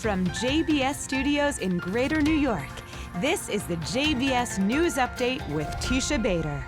From JBS Studios in Greater New York, this is the JBS News Update with Teisha Bader.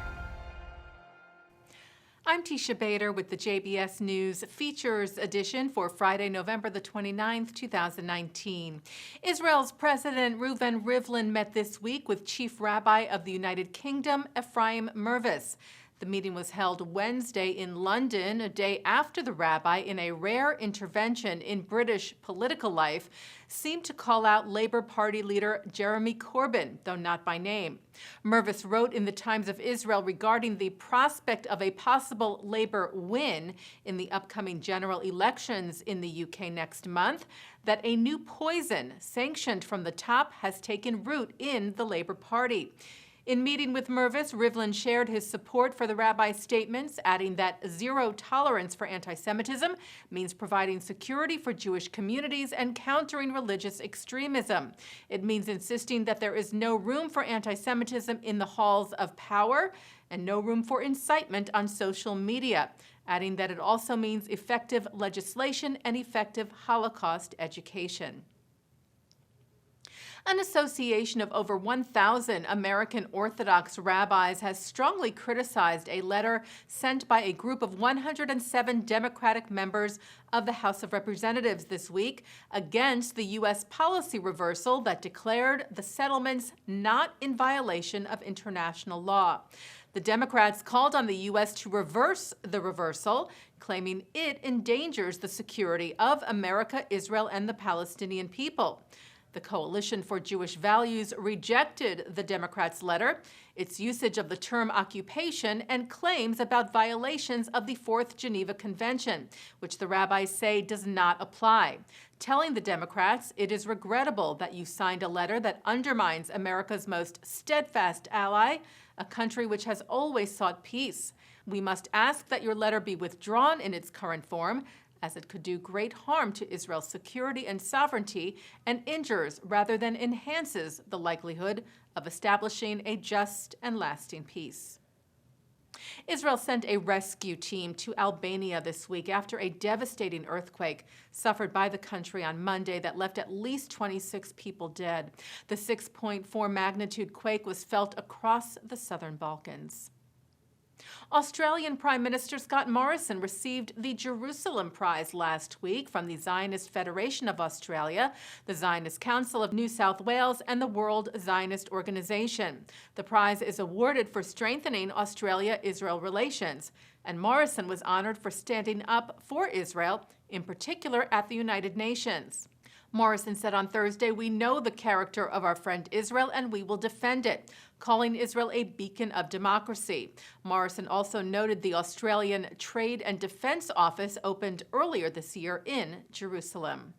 I'm Teisha Bader with the JBS News Features Edition for Friday, November the 29th, 2019. Israel's President Reuven Rivlin met this week with Chief Rabbi of the United Kingdom, Ephraim Mervis. The meeting was held Wednesday in London, a day after the rabbi, in a rare intervention in British political life, seemed to call out Labour Party leader Jeremy Corbyn, though not by name. Mervis wrote in the Times of Israel regarding the prospect of a possible Labour win in the upcoming general elections in the UK next month that a new poison sanctioned from the top has taken root in the Labour Party. In meeting with Mervis, Rivlin shared his support for the rabbi's statements, adding that zero tolerance for anti-Semitism means providing security for Jewish communities and countering religious extremism. It means insisting that there is no room for anti-Semitism in the halls of power and no room for incitement on social media, adding that it also means effective legislation and effective Holocaust education. An association of over 1,000 American Orthodox rabbis has strongly criticized a letter sent by a group of 107 Democratic members of the House of Representatives this week against the U.S. policy reversal that declared the settlements not in violation of international law. The Democrats called on the U.S. to reverse the reversal, claiming it endangers the security of America, Israel, and the Palestinian people. The Coalition for Jewish Values rejected the Democrats' letter, its usage of the term occupation, and claims about violations of the Fourth Geneva Convention, which the rabbis say does not apply, telling the Democrats it is regrettable that you signed a letter that undermines America's most steadfast ally, a country which has always sought peace. We must ask that your letter be withdrawn in its current form, as it could do great harm to Israel's security and sovereignty and injures rather than enhances the likelihood of establishing a just and lasting peace. Israel sent a rescue team to Albania this week after a devastating earthquake suffered by the country on Monday that left at least 26 people dead. The 6.4 magnitude quake was felt across the southern Balkans. Australian Prime Minister Scott Morrison received the Jerusalem Prize last week from the Zionist Federation of Australia, the Zionist Council of New South Wales, and the World Zionist Organization. The prize is awarded for strengthening Australia-Israel relations, and Morrison was honored for standing up for Israel, in particular at the United Nations. Morrison said on Thursday, "We know the character of our friend Israel and we will defend it," calling Israel a beacon of democracy. Morrison also noted the Australian Trade and Defense Office opened earlier this year in Jerusalem.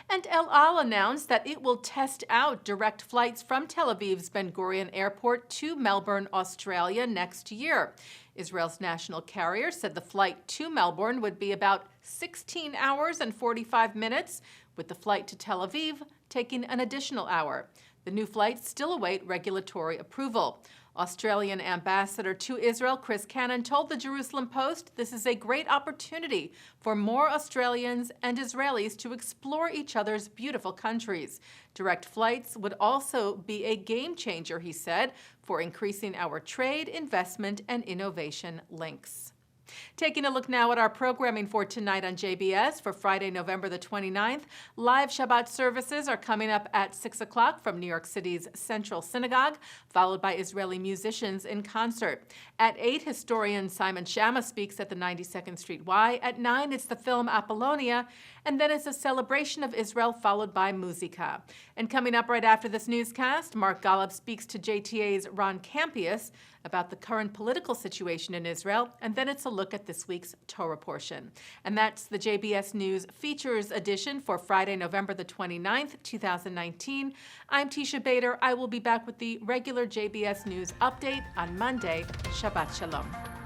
And El Al announced that it will test out direct flights from Tel Aviv's Ben Gurion Airport to Melbourne, Australia next year. Israel's national carrier said the flight to Melbourne would be about 16 hours and 45 minutes, with the flight to Tel Aviv taking an additional hour. The new flights still await regulatory approval. Australian ambassador to Israel, Chris Cannon, told the Jerusalem Post this is a great opportunity for more Australians and Israelis to explore each other's beautiful countries. Direct flights would also be a game changer, he said, for increasing our trade, investment, and innovation links. Taking a look now at our programming for tonight on JBS for Friday, November the 29th. Live Shabbat services are coming up at 6 o'clock from New York City's Central Synagogue, followed by Israeli musicians in concert. At 8, historian Simon Shama speaks at the 92nd Street Y. At 9, it's the film Apollonia, and then it's a celebration of Israel, followed by Musica. And coming up right after this newscast, Mark Golub speaks to JTA's Ron Campius about the current political situation in Israel, and then it's a look at this week's Torah portion. And that's the JBS News Features Edition for Friday, November the 29th, 2019. I'm Teisha Bader. I will be back with the regular JBS News update on Monday. Shabbat Shalom.